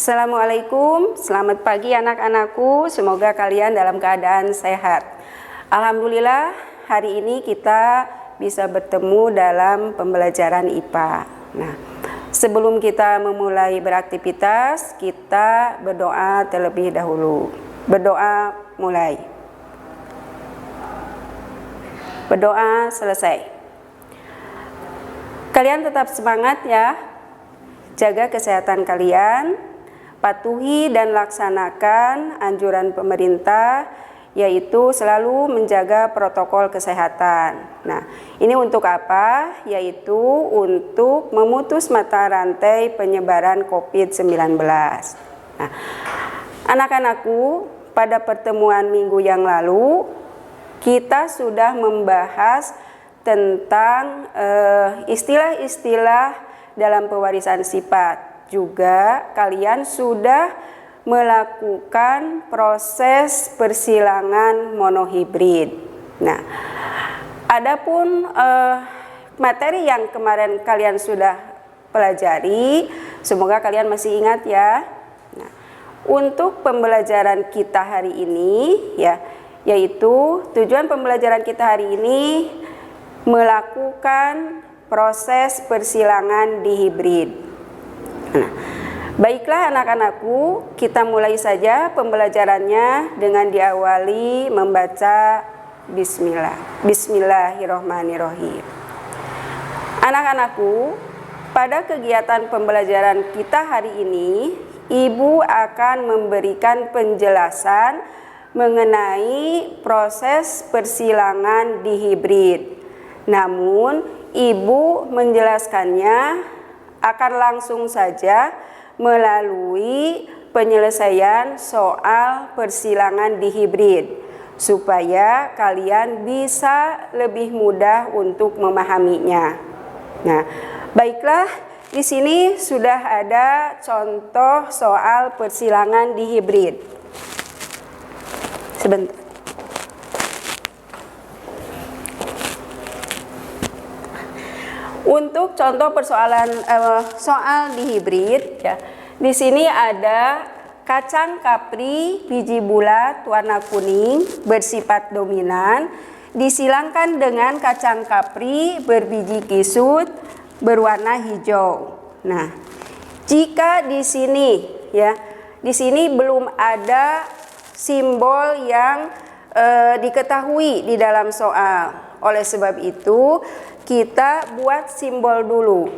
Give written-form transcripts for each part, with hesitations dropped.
Assalamualaikum, selamat pagi anak-anakku, semoga kalian dalam keadaan sehat. Alhamdulillah hari ini kita bisa bertemu dalam pembelajaran IPA. Nah, sebelum kita memulai beraktivitas, kita berdoa terlebih dahulu. Berdoa mulai. Berdoa selesai. Kalian tetap semangat ya, jaga kesehatan kalian. Patuhi dan laksanakan anjuran pemerintah, yaitu selalu menjaga protokol kesehatan. Nah, ini untuk apa? Yaitu untuk memutus mata rantai penyebaran COVID-19. Nah, anak-anakku, pada pertemuan minggu yang lalu, kita sudah membahas tentang istilah-istilah dalam pewarisan sifat. Juga kalian sudah melakukan proses persilangan monohibrid. Nah, adapun materi yang kemarin kalian sudah pelajari, semoga kalian masih ingat ya. Nah, untuk pembelajaran kita hari ini ya, yaitu tujuan pembelajaran kita hari ini melakukan proses persilangan dihibrid. Nah, baiklah anak-anakku, kita mulai saja pembelajarannya dengan diawali membaca Bismillah. Bismillahirrohmanirrohim. Anak-anakku, pada kegiatan pembelajaran kita hari ini, Ibu akan memberikan penjelasan mengenai proses persilangan dihibrid. Namun, Ibu menjelaskannya akan langsung saja melalui penyelesaian soal persilangan dihibrid supaya kalian bisa lebih mudah untuk memahaminya. Nah, baiklah, di sini sudah ada contoh soal persilangan dihibrid. Sebentar. Untuk contoh persoalan soal dihibrid ya. Di sini ada kacang kapri biji bulat warna kuning bersifat dominan disilangkan dengan kacang kapri berbiji kisut berwarna hijau. Nah, jika di sini ya, di sini belum ada simbol yang diketahui di dalam soal. Oleh sebab itu, kita buat simbol dulu.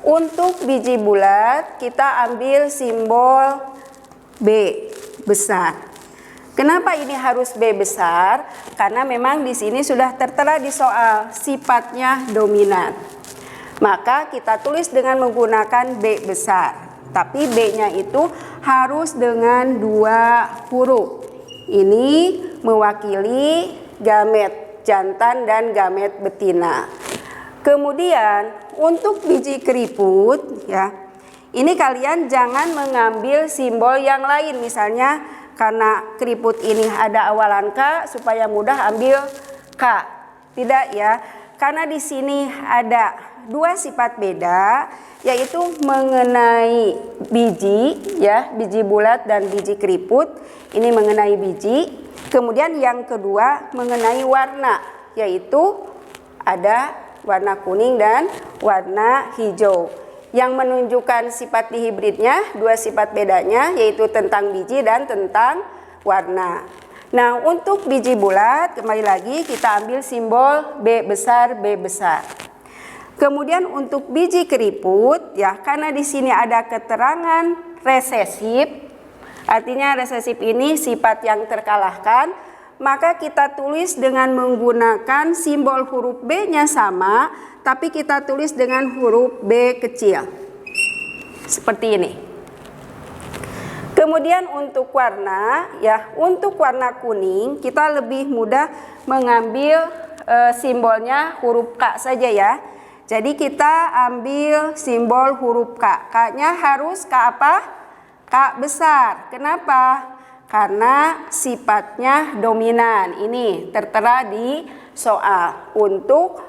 Untuk biji bulat, kita ambil simbol B besar. Kenapa ini harus B besar? Karena memang di sini sudah tertera di soal sifatnya dominan. Maka kita tulis dengan menggunakan B besar. Tapi B-nya itu harus dengan 2 huruf. Ini mewakili gamet jantan dan gamet betina. Kemudian untuk biji keriput ya, ini kalian jangan mengambil simbol yang lain. Misalnya karena keriput ini ada awalan K, supaya mudah ambil K. Tidak ya, karena di sini ada 2 sifat beda, yaitu mengenai biji ya, biji bulat dan biji keriput. Ini mengenai biji. Kemudian yang kedua mengenai warna, yaitu ada warna kuning dan warna hijau. Yang menunjukkan sifat dihibridnya, 2 sifat bedanya, yaitu tentang biji dan tentang warna. Nah, untuk biji bulat, kembali lagi kita ambil simbol B besar, B besar. Kemudian untuk biji keriput, ya karena di sini ada keterangan resesif, artinya resesif ini sifat yang terkalahkan, maka kita tulis dengan menggunakan simbol huruf B-nya sama, tapi kita tulis dengan huruf B kecil. Seperti ini. Kemudian untuk warna, ya untuk warna kuning kita lebih mudah mengambil simbolnya huruf K saja ya. Jadi kita ambil simbol huruf K. K-nya harus K apa? K besar. Kenapa? Karena sifatnya dominan. Ini tertera di soal untuk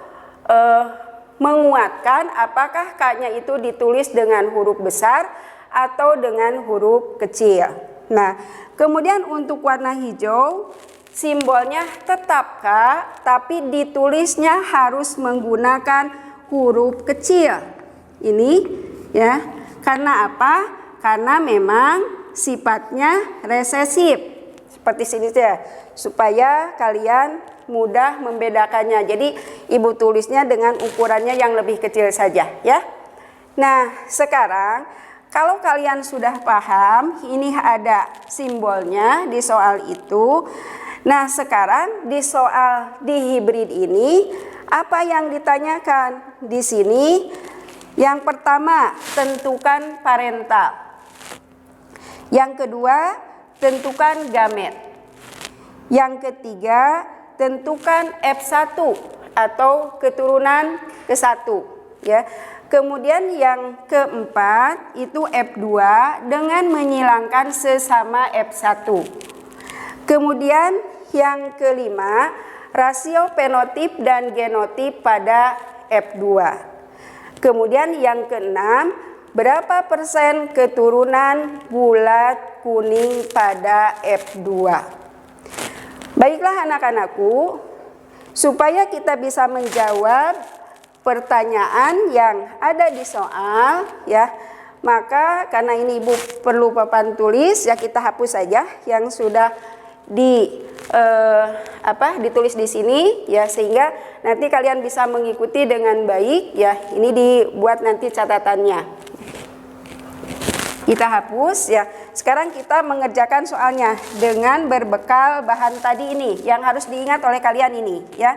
menguatkan apakah K-nya itu ditulis dengan huruf besar atau dengan huruf kecil. Nah, kemudian untuk warna hijau simbolnya tetap K, tapi ditulisnya harus menggunakan huruf kecil. Ini ya. Karena apa? Karena memang sifatnya resesif. Seperti sini saja, supaya kalian mudah membedakannya. Jadi Ibu tulisnya dengan ukurannya yang lebih kecil saja ya. Nah, sekarang kalau kalian sudah paham, ini ada simbolnya di soal itu. Nah, sekarang di soal dihibrid ini, apa yang ditanyakan? Di sini, yang pertama, tentukan parental. Yang kedua, tentukan gamet. Yang ketiga, tentukan F1 atau keturunan ke-1, ya. Kemudian yang keempat itu F2 dengan menyilangkan sesama F1. Kemudian yang kelima, rasio fenotip dan genotip pada F2. Kemudian yang keenam, berapa persen keturunan bulat kuning pada F2. Baiklah anak-anakku, supaya kita bisa menjawab pertanyaan yang ada di soal ya, maka karena ini Ibu perlu papan tulis ya, kita hapus saja yang sudah ditulis di sini ya, sehingga nanti kalian bisa mengikuti dengan baik ya. Ini dibuat nanti catatannya. Kita hapus ya. Sekarang kita mengerjakan soalnya dengan berbekal bahan tadi ini yang harus diingat oleh kalian ini ya.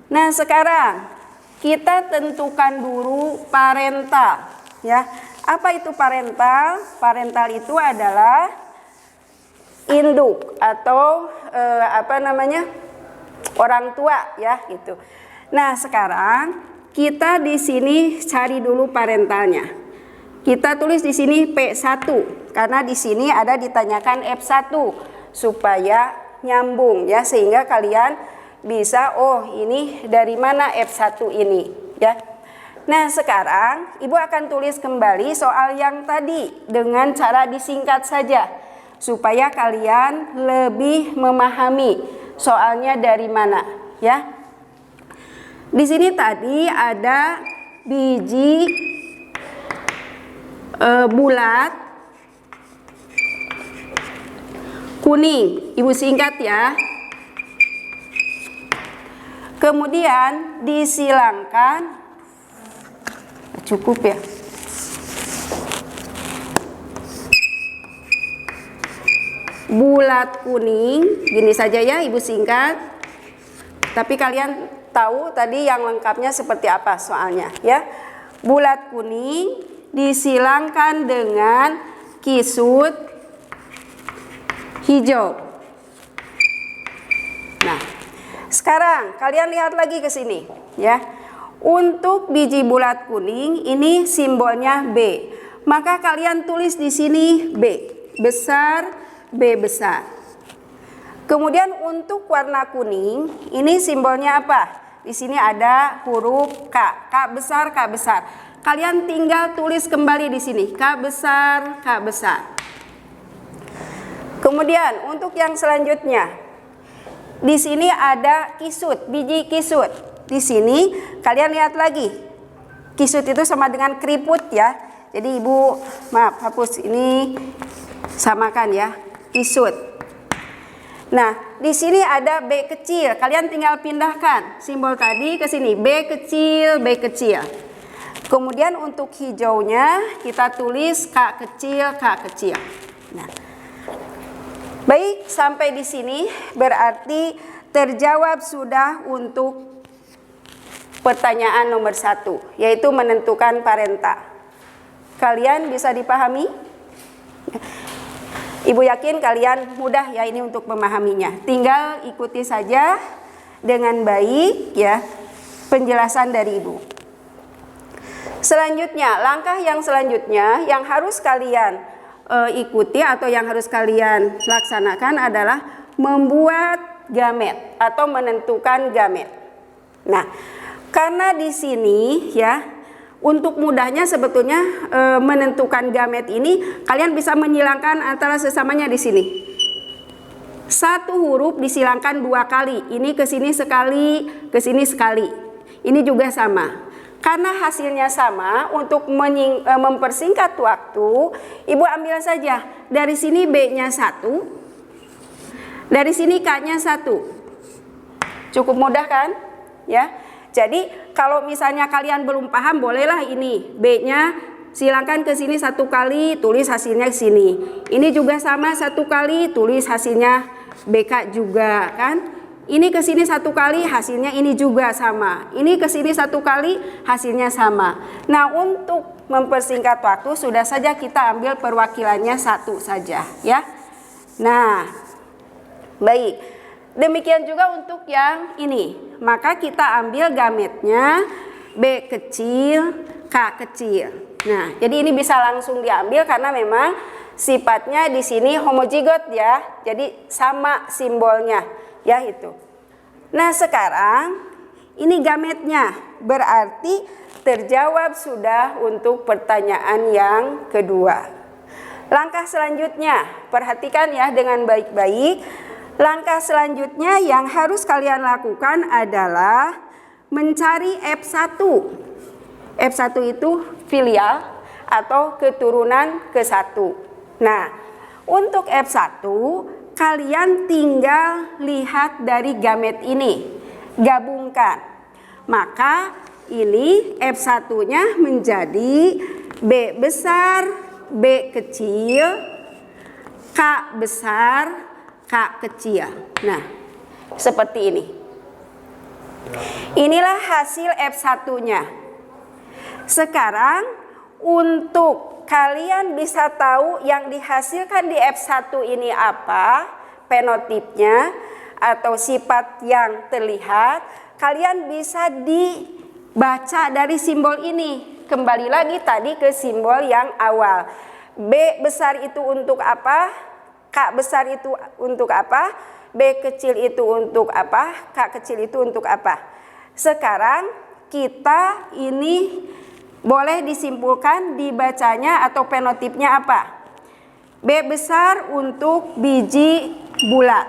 Nah, sekarang kita tentukan dulu parental ya. Apa itu parental? Parental itu adalah induk atau orang tua ya gitu. Nah, sekarang kita di sini cari dulu parentalnya. Kita tulis di sini P1 karena di sini ada ditanyakan F1 supaya nyambung ya, sehingga kalian bisa, oh ini dari mana F1 ini ya. Nah, sekarang Ibu akan tulis kembali soal yang tadi dengan cara disingkat saja supaya kalian lebih memahami soalnya dari mana ya. Di sini tadi ada biji bulat kuning, Ibu singkat ya. Kemudian disilangkan, cukup ya. Bulat kuning, gini saja ya Ibu singkat. Tapi kalian tahu tadi yang lengkapnya seperti apa soalnya ya. Bulat kuning disilangkan dengan kisut hijau. Nah, sekarang kalian lihat lagi ke sini ya. Untuk biji bulat kuning ini simbolnya B. Maka kalian tulis di sini B besar, B besar. Kemudian untuk warna kuning ini simbolnya apa? Di sini ada huruf K. K besar, K besar. Kalian tinggal tulis kembali di sini K besar, K besar. Kemudian untuk yang selanjutnya, di sini ada kisut, biji kisut. Di sini kalian lihat lagi, kisut itu sama dengan keriput ya. Jadi Ibu, maaf, hapus ini, samakan ya, kisut. Nah, di sini ada B kecil. Kalian tinggal pindahkan simbol tadi ke sini, B kecil, B kecil. Kemudian untuk hijaunya kita tulis K kecil, K kecil. Nah, baik, sampai di sini berarti terjawab sudah untuk pertanyaan nomor 1, yaitu menentukan parental. Kalian bisa dipahami? Ibu yakin kalian mudah ya ini untuk memahaminya. Tinggal ikuti saja dengan baik ya penjelasan dari Ibu. Selanjutnya, langkah yang selanjutnya yang harus kalian ikuti atau yang harus kalian laksanakan adalah membuat gamet atau menentukan gamet. Nah, karena di sini ya Untuk mudahnya sebetulnya menentukan gamet ini, kalian bisa menyilangkan antara sesamanya di sini. Satu huruf disilangkan 2 kali. Ini ke sini sekali, ke sini sekali. Ini juga sama. Karena hasilnya sama, untuk mempersingkat waktu, Ibu ambil saja. Dari sini B-nya 1, dari sini K-nya 1. Cukup mudah kan? Ya. Jadi kalau misalnya kalian belum paham, bolehlah ini B-nya silangkan ke sini 1 kali, tulis hasilnya ke sini. Ini juga sama 1 kali, tulis hasilnya BK juga kan. Ini ke sini 1 kali, hasilnya ini juga sama. Ini ke sini 1 kali, hasilnya sama. Nah, untuk mempersingkat waktu sudah saja kita ambil perwakilannya 1 saja ya. Nah, baik. Demikian juga untuk yang ini. Maka kita ambil gametnya B kecil, K kecil. Nah, jadi ini bisa langsung diambil karena memang sifatnya di sini homozigot ya. Jadi sama simbolnya ya itu. Nah, sekarang ini gametnya. Berarti terjawab sudah untuk pertanyaan yang kedua. Langkah selanjutnya, perhatikan ya dengan baik-baik. Langkah selanjutnya yang harus kalian lakukan adalah mencari F1. F1 itu filial atau keturunan ke-1. Nah, untuk F1 kalian tinggal lihat dari gamet ini, gabungkan. Maka ini F1-nya menjadi B besar, B kecil, K besar, K kecil. Nah, seperti ini. Inilah hasil F1-nya. Sekarang untuk kalian bisa tahu yang dihasilkan di F1 ini apa, fenotipnya atau sifat yang terlihat, kalian bisa dibaca dari simbol ini. Kembali lagi tadi ke simbol yang awal. B besar itu untuk apa? K besar itu untuk apa? B kecil itu untuk apa? K kecil itu untuk apa? Sekarang kita ini boleh disimpulkan dibacanya atau fenotipnya apa? B besar untuk biji bulat.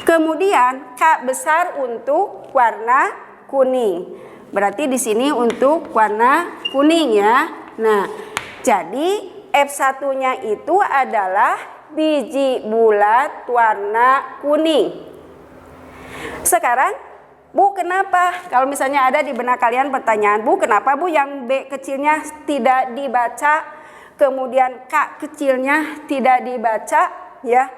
Kemudian K besar untuk warna kuning. Berarti di sini untuk warna kuning ya. Nah, jadi F1-nya itu adalah biji bulat warna kuning. Sekarang, Bu, kenapa? Kalau misalnya ada di benak kalian pertanyaan, Bu, kenapa Bu yang B kecilnya tidak dibaca, kemudian K kecilnya tidak dibaca? Ya,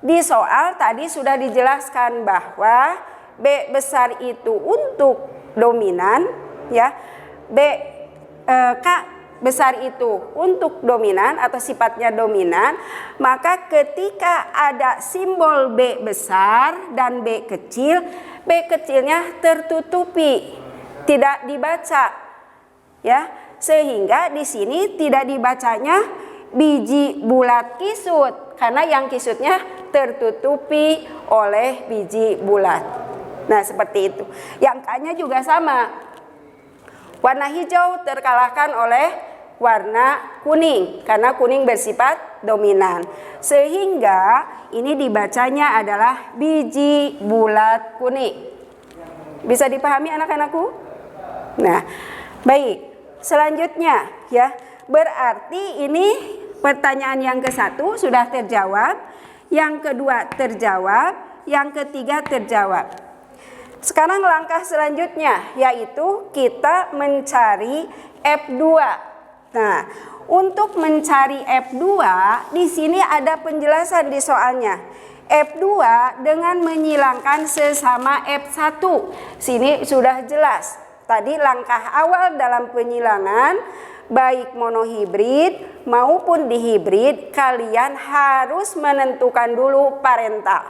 di soal tadi sudah dijelaskan bahwa B besar itu untuk dominan, ya, K besar itu untuk dominan atau sifatnya dominan, maka ketika ada simbol B besar dan B kecil, B kecilnya tertutupi, tidak dibaca, ya, sehingga di sini tidak dibacanya biji bulat kisut karena yang kisutnya tertutupi oleh biji bulat. Nah, seperti itu. Yang K-nya juga sama. Warna hijau terkalahkan oleh warna kuning karena kuning bersifat dominan, sehingga ini dibacanya adalah biji bulat kuning. Bisa dipahami anak-anakku? Nah, baik, selanjutnya ya, berarti ini pertanyaan yang ke-1 sudah terjawab, yang kedua terjawab, yang ketiga terjawab. Sekarang langkah selanjutnya yaitu kita mencari F2. Nah, untuk mencari F2, di sini ada penjelasan di soalnya. F2 dengan menyilangkan sesama F1. Sini sudah jelas. Tadi langkah awal dalam penyilangan, baik monohibrid maupun dihibrid, kalian harus menentukan dulu parental.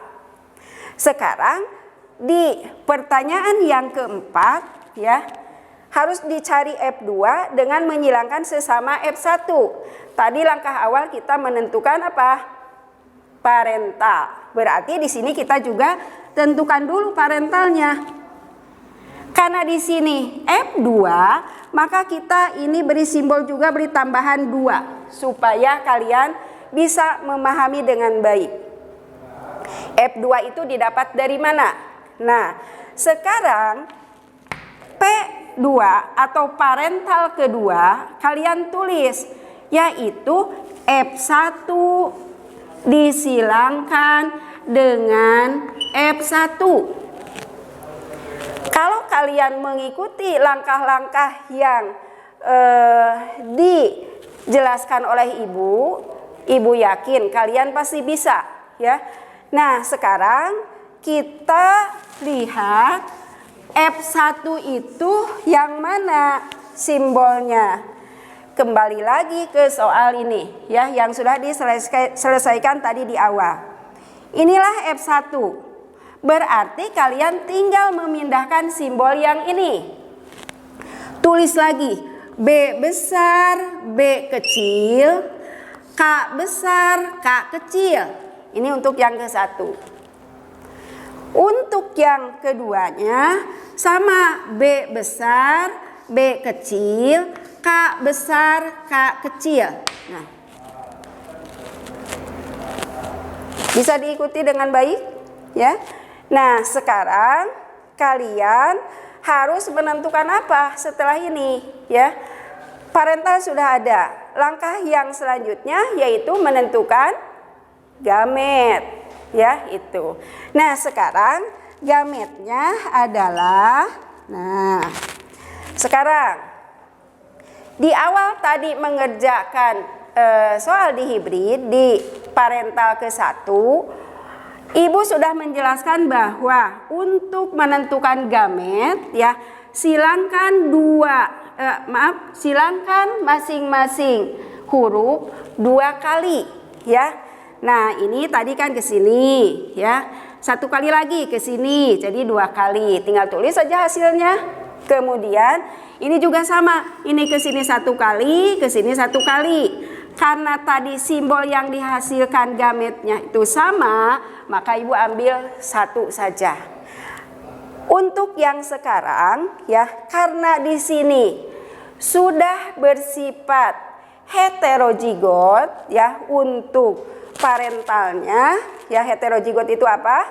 Sekarang di pertanyaan yang keempat, ya, harus dicari F2 dengan menyilangkan sesama F1. Tadi langkah awal kita menentukan apa? Parental. Berarti di sini kita juga tentukan dulu parentalnya. Karena di sini F2, maka kita ini beri simbol juga, beri tambahan 2 supaya kalian bisa memahami dengan baik. F2 itu didapat dari mana? Nah, sekarang P2 atau parental kedua kalian tulis, yaitu F1 disilangkan dengan F1. Kalau kalian mengikuti langkah-langkah yang dijelaskan oleh ibu yakin kalian pasti bisa ya. Nah, sekarang kita lihat F1 itu yang mana simbolnya. Kembali lagi ke soal ini ya, yang sudah diselesaikan tadi di awal. Inilah F1. Berarti kalian tinggal memindahkan simbol yang ini. Tulis lagi B besar, B kecil, K besar, K kecil. Ini untuk yang ke-1. Untuk yang keduanya sama, B besar, B kecil, K besar, K kecil. Nah, bisa diikuti dengan baik ya. Nah, sekarang kalian harus menentukan apa setelah ini ya. Parental sudah ada. Langkah yang selanjutnya yaitu menentukan gamet ya, itu. Nah, sekarang gametnya adalah, nah, sekarang di awal tadi mengerjakan soal dihibrid di parental ke-1, Ibu sudah menjelaskan bahwa untuk menentukan gamet ya, silangkan silangkan masing-masing huruf 2 kali ya. Nah, ini tadi kan ke sini ya. 1 kali lagi ke sini, jadi 2 kali. Tinggal tulis saja hasilnya. Kemudian ini juga sama. Ini ke sini 1 kali, ke sini 1 kali. Karena tadi simbol yang dihasilkan gametnya itu sama, maka Ibu ambil 1 saja. Untuk yang sekarang ya, karena di sini sudah bersifat heterozigot ya, untuk parentalnya ya, heterozigot itu apa?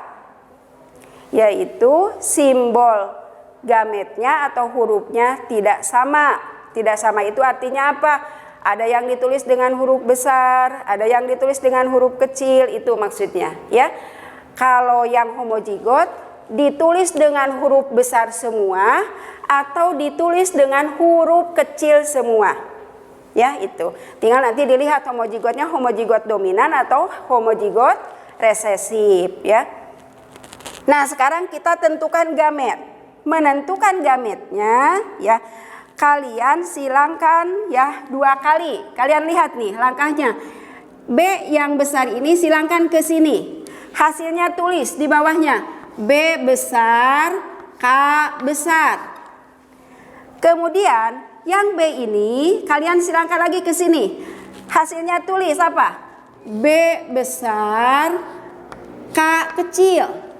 Yaitu simbol gametnya atau hurufnya tidak sama. Tidak sama itu artinya apa? Ada yang ditulis dengan huruf besar, ada yang ditulis dengan huruf kecil, itu maksudnya ya. Kalau yang homozigot ditulis dengan huruf besar semua atau ditulis dengan huruf kecil semua. Ya, itu. Tinggal nanti dilihat homozigotnya homozigot dominan atau homozigot resesif ya. Nah, sekarang kita tentukan gamet. Menentukan gametnya ya, kalian silangkan ya 2 kali. Kalian lihat nih langkahnya. B yang besar ini silangkan ke sini. Hasilnya tulis di bawahnya. B besar, K besar. Kemudian yang B ini kalian silangkan lagi ke sini. Hasilnya tulis apa? B besar, K kecil.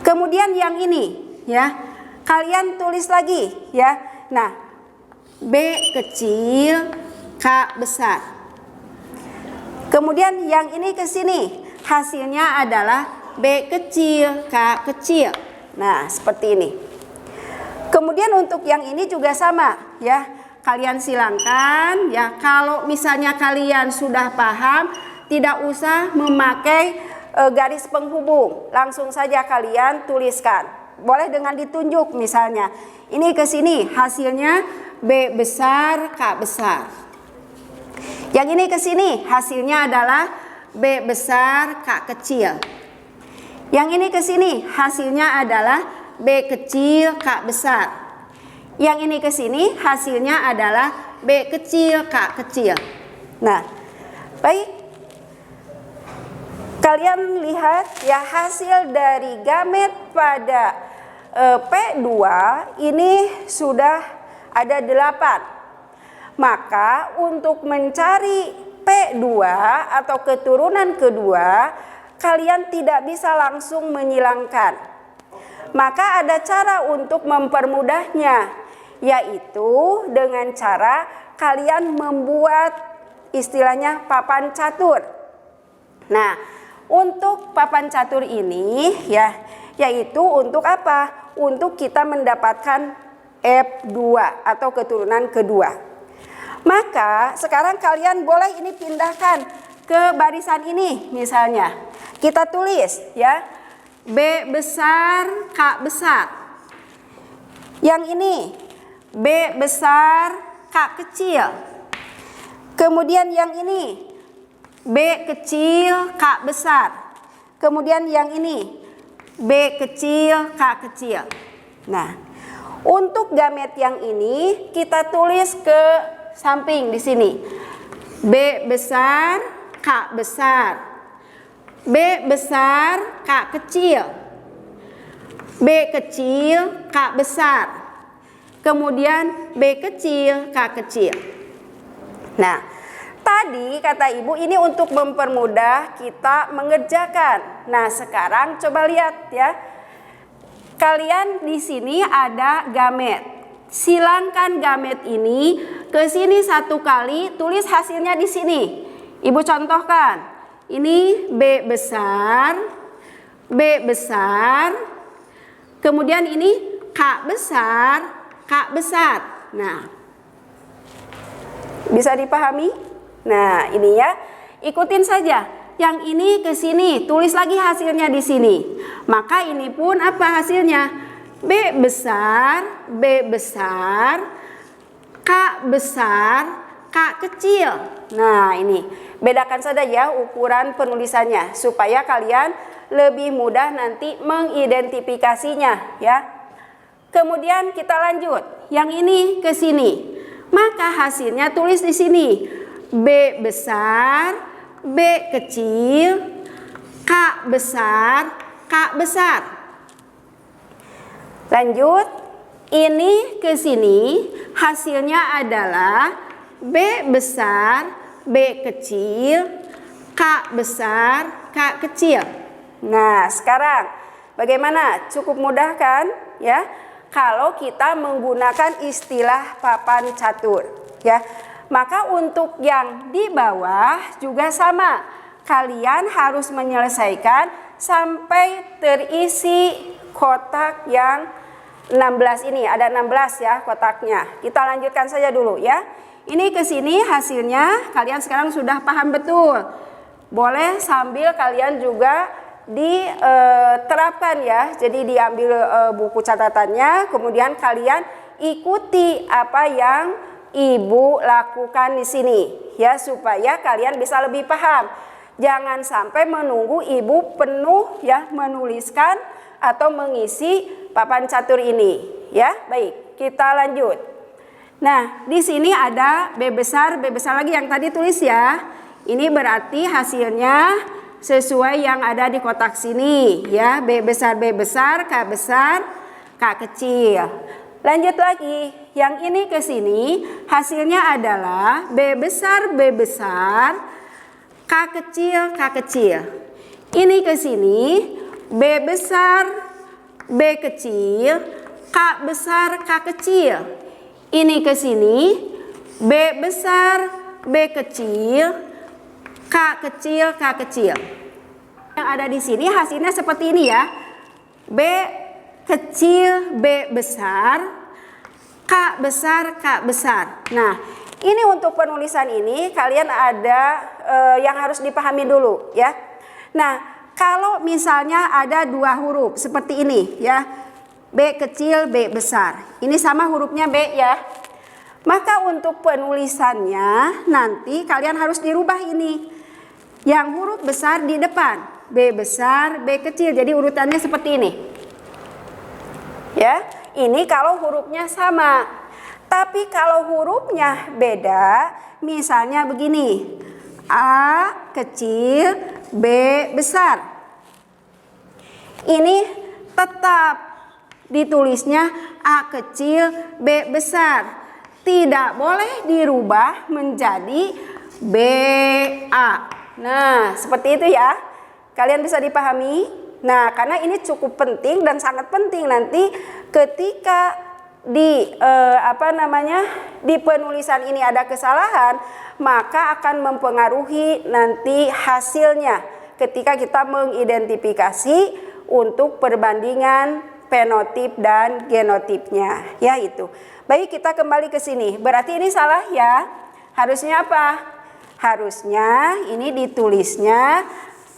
Kemudian yang ini ya, kalian tulis lagi ya. Nah, B kecil, K besar. Kemudian yang ini ke sini, hasilnya adalah B kecil, K kecil. Nah, seperti ini. Kemudian untuk yang ini juga sama ya. Kalian silangkan ya. Kalau misalnya kalian sudah paham, tidak usah memakai garis penghubung. Langsung saja kalian tuliskan. Boleh dengan ditunjuk misalnya. Ini ke sini hasilnya B besar, K besar. Yang ini ke sini hasilnya adalah B besar, K kecil. Yang ini ke sini hasilnya adalah B kecil, K besar. Yang ini ke sini hasilnya adalah B kecil, K kecil. Nah, baik. Kalian lihat ya, hasil dari gamet pada P2 ini sudah ada 8. Maka untuk mencari P2 atau keturunan kedua, kalian tidak bisa langsung menyilangkan. Maka ada cara untuk mempermudahnya, yaitu dengan cara kalian membuat istilahnya papan catur. Nah, untuk papan catur ini ya, yaitu untuk apa? Untuk kita mendapatkan F2 atau keturunan kedua. Maka sekarang kalian boleh ini pindahkan ke barisan ini misalnya. Kita tulis ya, B besar, K besar. Yang ini B besar, K kecil. Kemudian yang ini B kecil, K besar. Kemudian yang ini B kecil, K kecil. Nah, untuk gamet yang ini kita tulis ke samping di sini. B besar, K besar. B besar, K kecil. B kecil, K besar. Kemudian B kecil, K kecil. Nah, tadi kata ibu ini untuk mempermudah kita mengerjakan. Nah, sekarang coba lihat ya. Kalian di sini ada gamet. Silangkan gamet ini ke sini satu kali, tulis hasilnya di sini. Ibu contohkan. Ini B besar, B besar. Kemudian ini K besar, K besar. Nah, bisa dipahami? Nah, ini ya, ikutin saja. Yang ini ke sini, tulis lagi hasilnya di sini. Maka ini pun apa hasilnya? B besar, B besar, K besar, K kecil. Nah, ini bedakan saja ya ukuran penulisannya supaya kalian lebih mudah nanti mengidentifikasinya ya. Kemudian kita lanjut. Yang ini ke sini. Maka hasilnya tulis di sini. B besar, B kecil, K besar, K besar. Lanjut. Ini ke sini hasilnya adalah B besar, B kecil, K besar, K kecil. Nah, sekarang bagaimana? Cukup mudah kan? Ya, kalau kita menggunakan istilah papan catur, ya. Maka untuk yang di bawah juga sama. Kalian harus menyelesaikan sampai terisi kotak yang 16 ini. Ada 16 ya kotaknya. Kita lanjutkan saja dulu ya. Ini ke sini hasilnya kalian sekarang sudah paham betul. Boleh sambil kalian juga diterapkan ya. Jadi diambil buku catatannya, kemudian kalian ikuti apa yang ibu lakukan di sini ya, supaya kalian bisa lebih paham. Jangan sampai menunggu ibu penuh ya menuliskan atau mengisi papan catur ini ya. Baik, kita lanjut. Nah, di sini ada B besar lagi yang tadi tulis ya. Ini berarti hasilnya sesuai yang ada di kotak sini ya. B besar, K besar, K kecil. Lanjut lagi. Yang ini ke sini hasilnya adalah B besar, K kecil, K kecil. Ini ke sini B besar, B kecil, K besar, K kecil. Ini ke sini B besar, B kecil, K kecil, K kecil. Yang ada di sini hasilnya seperti ini ya. B kecil, B besar, K besar, K besar. Nah, ini untuk penulisan ini kalian ada yang harus dipahami dulu ya. Nah, kalau misalnya ada dua huruf seperti ini ya. B kecil, B besar. Ini sama hurufnya B ya. Maka untuk penulisannya nanti kalian harus dirubah ini. Yang huruf besar di depan. B besar, B kecil. Jadi urutannya seperti ini. Ya, ini kalau hurufnya sama. Tapi kalau hurufnya beda, misalnya begini. A kecil, B besar. Ini tetap ditulisnya A kecil, B besar. Tidak boleh dirubah menjadi BA. Nah, seperti itu ya. Kalian bisa dipahami? Nah, karena ini cukup penting dan sangat penting nanti ketika di di penulisan ini ada kesalahan, maka akan mempengaruhi nanti hasilnya ketika kita mengidentifikasi untuk perbandingan fenotip dan genotipnya, ya itu. Baik, kita kembali ke sini. Berarti ini salah ya. Harusnya apa? Harusnya ini ditulisnya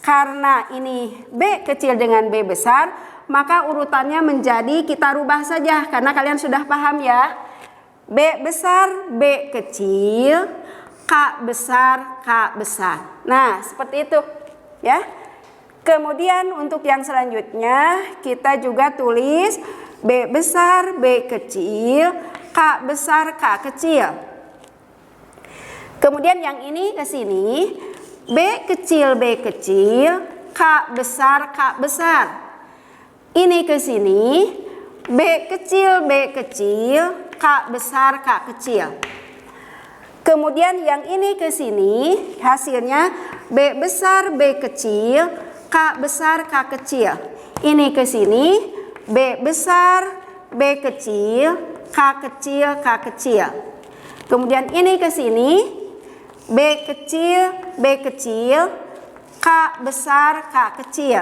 karena ini B kecil dengan B besar, maka urutannya menjadi kita rubah saja karena kalian sudah paham ya. B besar, B kecil, K besar, K besar. Nah, seperti itu ya. Kemudian untuk yang selanjutnya kita juga tulis B besar, B kecil, K besar, K kecil. Kemudian yang ini ke sini, B kecil, K besar, K besar. Ini ke sini, B kecil, K besar, K kecil. Kemudian yang ini ke sini, hasilnya B besar, B kecil, K besar, K kecil. Ini ke sini, B besar, B kecil, K kecil, K kecil. Kemudian ini ke sini, B kecil, K besar, K kecil.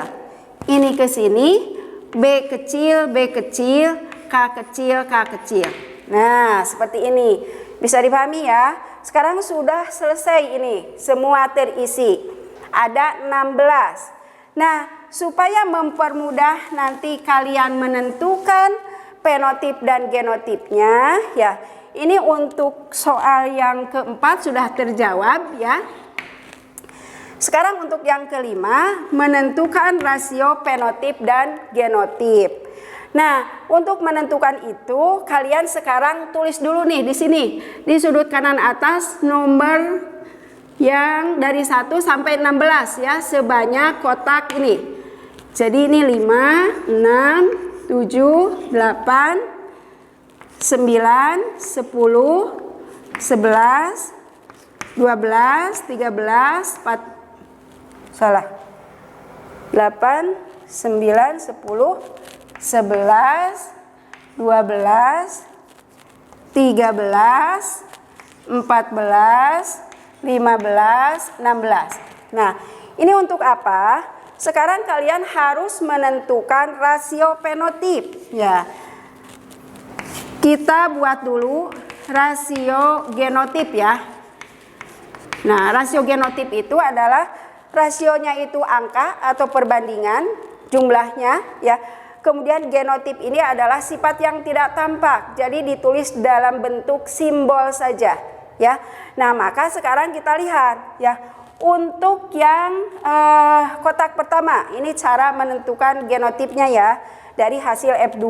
Ini ke sini, B kecil, K kecil, K kecil. Nah, seperti ini. Bisa dipahami ya? Sekarang sudah selesai ini, semua terisi. Ada 16. Nah, supaya mempermudah nanti kalian menentukan fenotip dan genotipnya, ya. Ini untuk soal yang keempat sudah terjawab ya. Sekarang untuk yang kelima, menentukan rasio fenotip dan genotip. Nah, untuk menentukan itu kalian sekarang tulis dulu nih di sini, di sudut kanan atas nomor yang dari 1 sampai 16 ya, sebanyak kotak ini. Jadi ini 5, 6, 7, 8, 9, 10, 11, 12, 13, 8, 9, 10, 11, 12, 13, 14, 15, 16. Nah, ini untuk apa? Sekarang kalian harus menentukan rasio fenotip ya. Kita buat dulu rasio genotip ya. Nah, rasio genotip itu adalah rasionya itu angka atau perbandingan jumlahnya ya. Kemudian genotip ini adalah sifat yang tidak tampak. Jadi ditulis dalam bentuk simbol saja ya. Nah, maka sekarang kita lihat ya. Untuk yang kotak pertama, ini cara menentukan genotipnya ya dari hasil F2.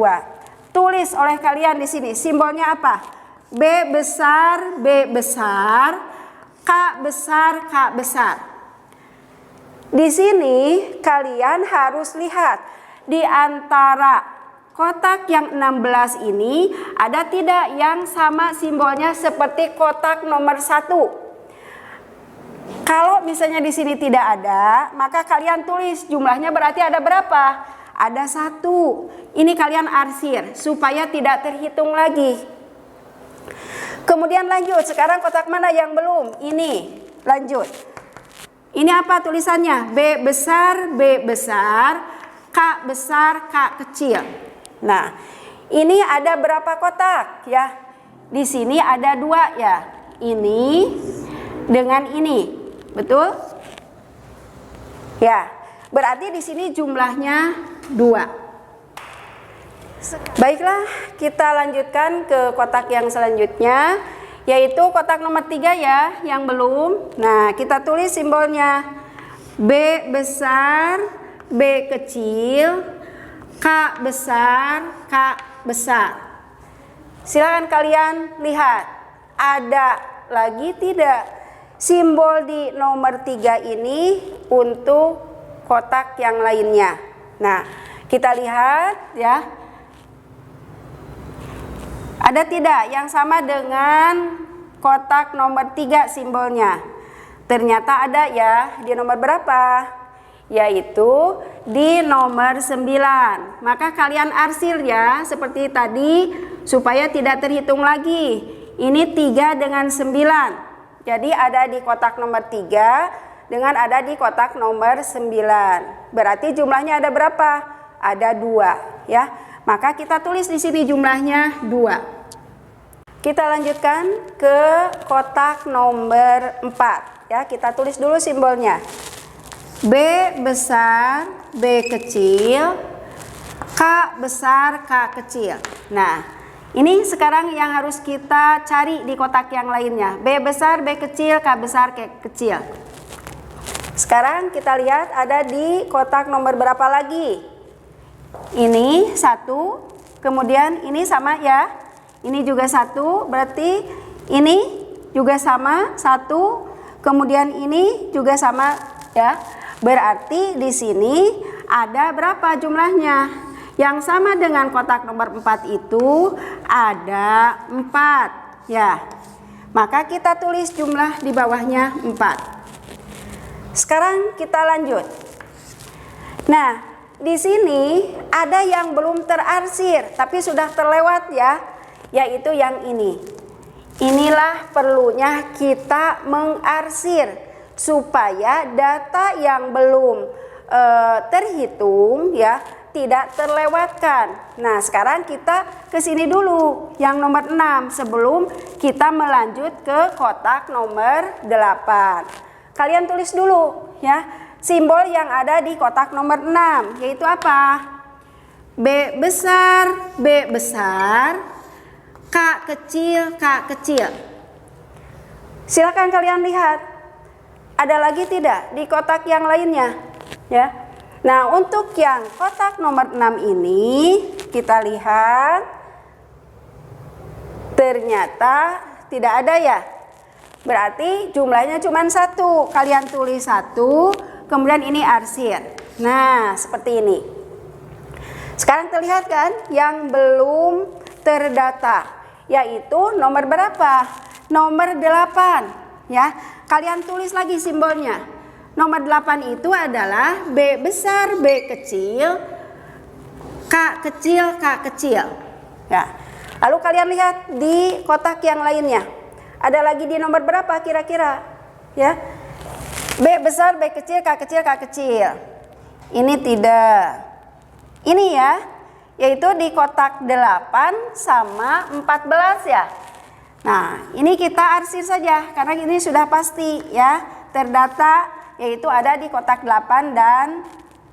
Tulis oleh kalian di sini simbolnya apa? B besar, K besar, K besar. Di sini kalian harus lihat di antara kotak yang 16 ini ada tidak yang sama simbolnya seperti kotak nomor 1. Kalau misalnya di sini tidak ada, maka kalian tulis jumlahnya berarti ada berapa? Ada 1. Ini kalian arsir supaya tidak terhitung lagi. Kemudian lanjut, sekarang kotak mana yang belum? Ini, lanjut. Ini apa tulisannya? B besar, K besar, K kecil. Nah, ini ada berapa kotak ya? Di sini ada 2 ya. Ini dengan ini, betul? Ya, berarti di sini jumlahnya 2. Baiklah, kita lanjutkan ke kotak yang selanjutnya, yaitu kotak nomor 3 ya, yang belum. Nah, kita tulis simbolnya B besar, B kecil, K besar, K besar. Silakan kalian lihat, ada lagi tidak simbol di nomor 3 ini untuk kotak yang lainnya. Nah, kita lihat ya. Ada tidak yang sama dengan kotak nomor 3 simbolnya? Ternyata ada ya. Di nomor berapa? yaitu di nomor 9. Maka kalian arsir ya seperti tadi supaya tidak terhitung lagi. Ini 3 dengan 9. Jadi ada di kotak nomor 3 dengan ada di kotak nomor 9. Berarti jumlahnya ada berapa? Ada 2 ya. Maka kita tulis di sini jumlahnya 2. Kita lanjutkan ke kotak nomor 4 ya. Kita tulis dulu simbolnya. B besar, B kecil, K besar, K kecil. Nah, ini sekarang yang harus kita cari di kotak yang lainnya. B besar, B kecil, K besar, K kecil. Sekarang kita lihat ada di kotak nomor berapa lagi? Ini 1, kemudian ini sama ya. Ini juga 1, berarti ini juga sama 1, kemudian ini juga sama ya. Berarti di sini ada berapa jumlahnya? Yang sama dengan kotak nomor 4 itu ada 4 ya. Maka kita tulis jumlah di bawahnya 4. Sekarang kita lanjut. Nah, di sini ada yang belum terarsir tapi sudah terlewat ya. Yaitu yang ini. Inilah perlunya kita mengarsir supaya data yang belum terhitung ya tidak terlewatkan. Nah, sekarang kita ke sini dulu yang nomor 6 sebelum kita melanjut ke kotak nomor 8. Kalian tulis dulu ya simbol yang ada di kotak nomor 6 yaitu apa? B besar, B besar, K kecil, K kecil. Silakan kalian lihat. Ada lagi tidak di kotak yang lainnya? Ya. Nah, untuk yang kotak nomor 6 ini kita lihat ternyata tidak ada ya. Berarti jumlahnya cuma 1. Kalian tulis 1, kemudian ini arsir. Nah, seperti ini. Sekarang terlihat kan yang belum terdata, yaitu nomor berapa? Nomor 8 ya. Kalian tulis lagi simbolnya. Nomor 8 itu adalah B besar, B kecil, K kecil, K kecil ya. Lalu kalian lihat di kotak yang lainnya. Ada lagi di nomor berapa kira-kira? Ya. B besar, B kecil, K kecil, K kecil. Ini tidak. Ini ya. Yaitu di kotak 8 sama 14 ya. Nah, ini kita arsir saja karena ini sudah pasti ya terdata, yaitu ada di kotak 8 dan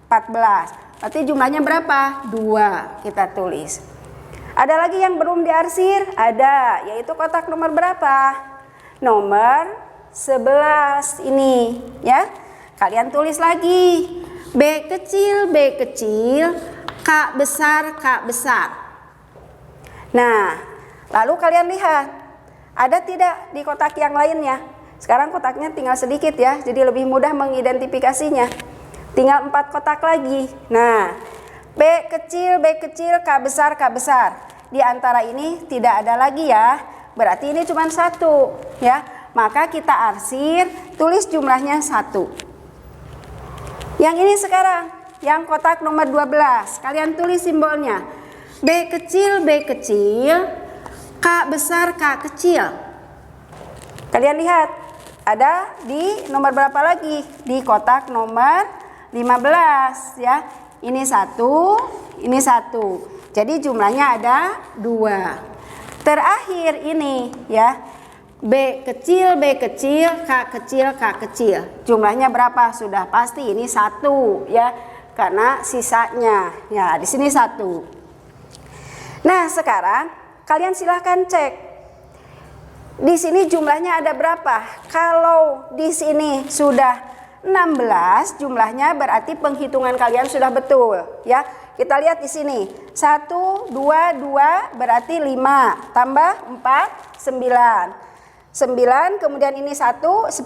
14. Berarti jumlahnya berapa? 2 kita tulis. Ada lagi yang belum diarsir? Ada, yaitu kotak nomor berapa? Nomor 11 ini ya. Kalian tulis lagi. B kecil, B kecil, K besar, K besar. Nah, lalu kalian lihat, ada tidak di kotak yang lainnya? Sekarang kotaknya tinggal sedikit ya, jadi lebih mudah mengidentifikasinya. Tinggal 4 kotak lagi. Nah, B kecil, K besar, K besar. Di antara ini tidak ada lagi ya, berarti ini cuma 1 ya. Maka kita arsir, tulis jumlahnya 1. Yang ini sekarang. Yang kotak nomor 12, kalian tulis simbolnya. B kecil, K besar, K kecil. Kalian lihat, ada di nomor berapa lagi? Di kotak nomor 15 ya. Ini 1, ini 1. Jadi jumlahnya ada 2. Terakhir ini ya. B kecil, K kecil, K kecil. Jumlahnya berapa? Sudah pasti ini 1 ya. Karena sisanya ya di sini 1. Nah, sekarang kalian silahkan cek di sini jumlahnya ada berapa. Kalau di sini sudah 16 jumlahnya, berarti penghitungan kalian sudah betul ya. Kita lihat di sini 1, 2, 2 berarti 5 tambah 4 9. 9 kemudian ini 1 10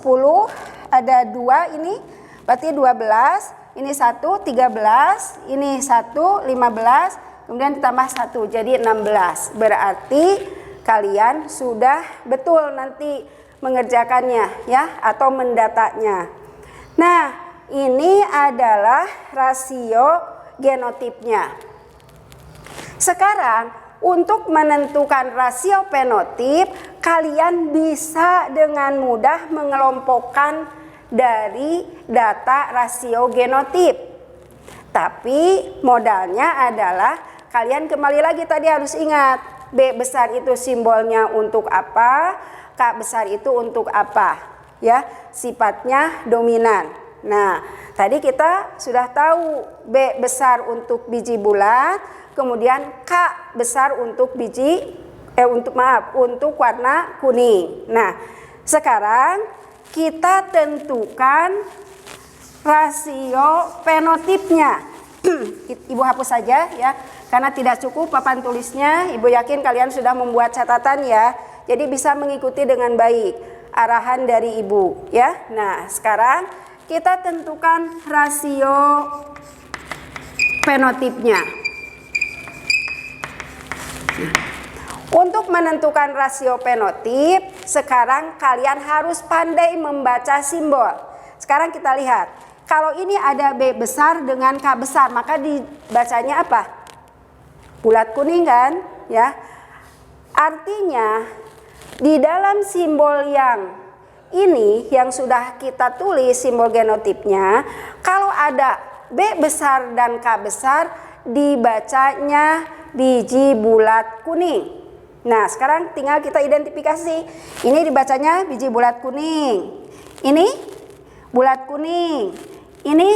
ada 2 ini berarti 12. Ini 1, 13, ini 1, 15, kemudian ditambah 1, jadi 16. Berarti kalian sudah betul nanti mengerjakannya ya, atau mendatanya. Nah, ini adalah rasio genotipnya. Sekarang untuk menentukan rasio fenotip, kalian bisa dengan mudah mengelompokkan dari data rasio genotip. Tapi modalnya adalah kalian kembali lagi tadi harus ingat, B besar itu simbolnya untuk apa, K besar itu untuk apa, ya, sifatnya dominan. Nah, tadi kita sudah tahu B besar untuk biji bulat, kemudian K besar untuk untuk warna kuning. Nah, sekarang kita tentukan rasio fenotipnya. Ibu hapus saja ya, karena tidak cukup papan tulisnya. Ibu yakin kalian sudah membuat catatan ya, jadi bisa mengikuti dengan baik arahan dari ibu ya. Nah, sekarang kita tentukan rasio fenotipnya. Untuk menentukan rasio fenotip, sekarang kalian harus pandai membaca simbol. Sekarang kita lihat, kalau ini ada B besar dengan K besar, maka dibacanya apa? Bulat kuning kan? Ya. Artinya di dalam simbol yang ini yang sudah kita tulis simbol genotipnya, kalau ada B besar dan K besar dibacanya biji bulat kuning. Nah, sekarang tinggal kita identifikasi. Ini dibacanya biji bulat kuning. Ini bulat kuning. Ini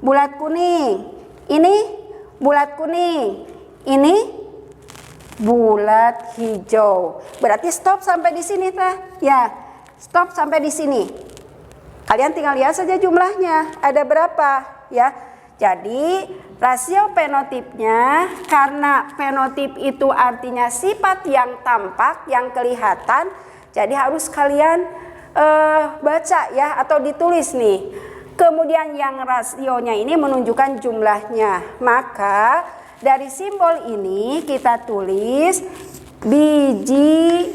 bulat kuning. Ini bulat kuning. Ini bulat hijau. Berarti stop sampai di sini, tah? Ya, stop sampai di sini. Kalian tinggal lihat saja jumlahnya, ada berapa, ya. Jadi rasio fenotipnya, karena fenotip itu artinya sifat yang tampak, yang kelihatan, jadi harus kalian baca ya, atau ditulis nih. Kemudian yang rasionya ini menunjukkan jumlahnya. Maka dari simbol ini kita tulis biji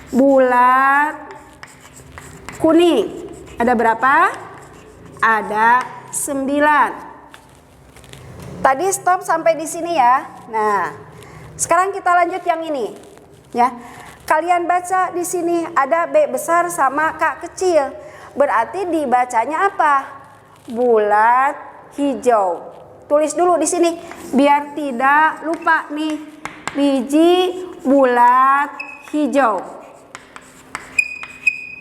bulat kuning. Ada berapa? Ada 9. Tadi stop sampai di sini ya. Nah, sekarang kita lanjut yang ini. Ya. Kalian baca di sini ada B besar sama K kecil. Berarti dibacanya apa? Bulat hijau. Tulis dulu di sini biar tidak lupa nih. Biji bulat hijau.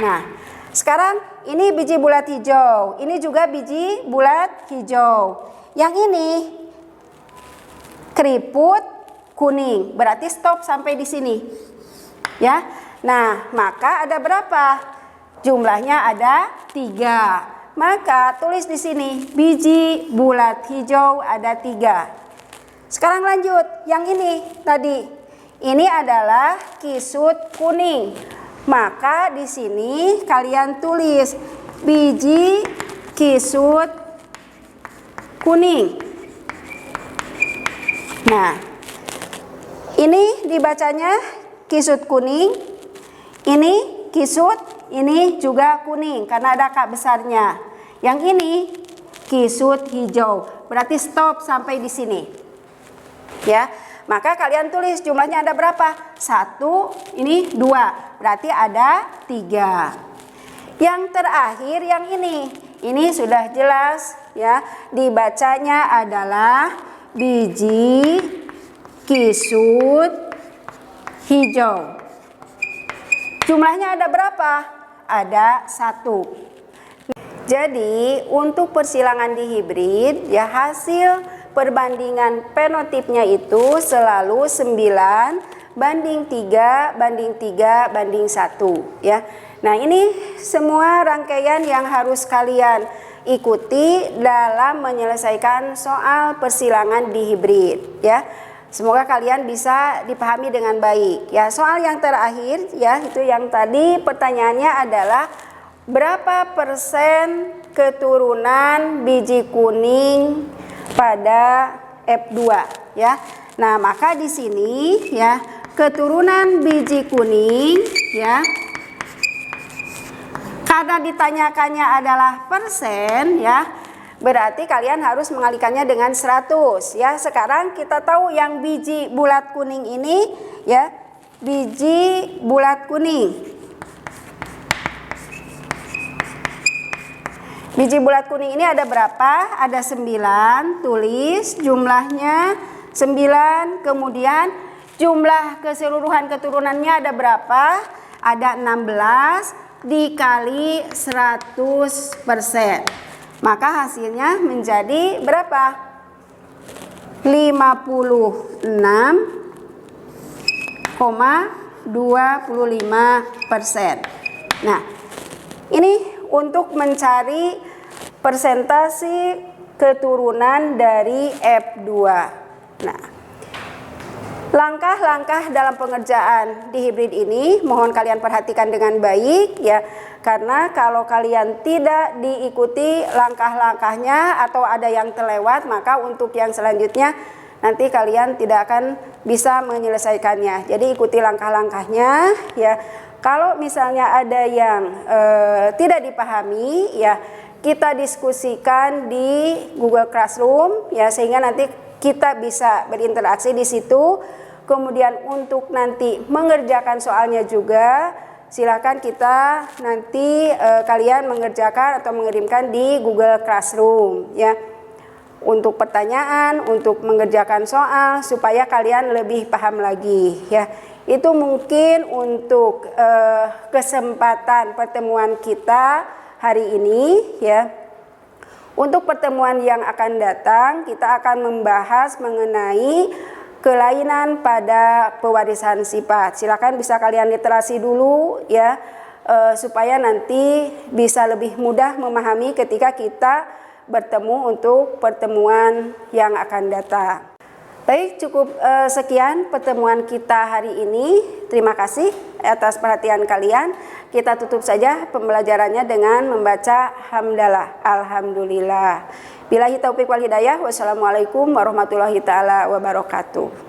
Nah, sekarang ini biji bulat hijau. Ini juga biji bulat hijau. Yang ini keriput kuning. Berarti stop sampai di sini. Ya. Nah, maka ada berapa? Jumlahnya ada 3. Maka tulis di sini biji bulat hijau ada 3. Sekarang lanjut yang ini tadi. Ini adalah kisut kuning. Maka di sini kalian tulis biji kisut kuning. Nah, ini dibacanya kisut kuning. Ini kisut, ini juga kuning karena ada K besarnya. Yang ini kisut hijau. Berarti stop sampai di sini. Ya. Maka kalian tulis jumlahnya ada berapa? 1, ini 2. Berarti ada 3. Yang terakhir yang ini. Ini sudah jelas ya. Dibacanya adalah biji kisut hijau. Jumlahnya ada berapa? Ada 1. Jadi untuk persilangan dihibrid ya, hasil perbandingan fenotipnya itu selalu 9 banding 3 banding 3 banding 1 ya. Nah, ini semua rangkaian yang harus kalian ikuti dalam menyelesaikan soal persilangan dihibrid ya. Semoga kalian bisa dipahami dengan baik ya. Soal yang terakhir ya, itu yang tadi pertanyaannya adalah berapa persen keturunan biji kuning pada F2 ya. Nah, maka di sini ya, keturunan biji kuning ya, K karena ditanyakannya adalah persen ya, berarti kalian harus mengalikannya dengan 100 ya. Sekarang kita tahu yang biji bulat kuning ini ya, biji bulat kuning. Biji bulat kuning ini ada berapa? Ada 9, tulis jumlahnya 9, kemudian jumlah keseluruhan keturunannya ada berapa? Ada 16 dikali 100%. Maka hasilnya menjadi berapa? 56,25%. Nah, ini untuk mencari persentase keturunan dari F2. Nah, langkah-langkah dalam pengerjaan di hibrid ini mohon kalian perhatikan dengan baik ya, karena kalau kalian tidak diikuti langkah-langkahnya atau ada yang terlewat, maka untuk yang selanjutnya nanti kalian tidak akan bisa menyelesaikannya. Jadi ikuti langkah-langkahnya ya. Kalau misalnya ada yang tidak dipahami ya, kita diskusikan di Google Classroom ya, sehingga nanti kita bisa berinteraksi di situ. Kemudian untuk nanti mengerjakan soalnya juga silakan kita nanti kalian mengerjakan atau mengirimkan di Google Classroom ya. Untuk pertanyaan, untuk mengerjakan soal supaya kalian lebih paham lagi ya. Itu mungkin untuk kesempatan pertemuan kita hari ini ya. Untuk pertemuan yang akan datang kita akan membahas mengenai kelainan pada pewarisan sifat. Silakan bisa kalian literasi dulu ya, supaya nanti bisa lebih mudah memahami ketika kita bertemu untuk pertemuan yang akan datang. Baik, cukup sekian pertemuan kita hari ini. Terima kasih atas perhatian kalian. Kita tutup saja pembelajarannya dengan membaca hamdalah, alhamdulillah. Billahi taufiq wal hidayah. Wassalamualaikum warahmatullahi taala wabarakatuh.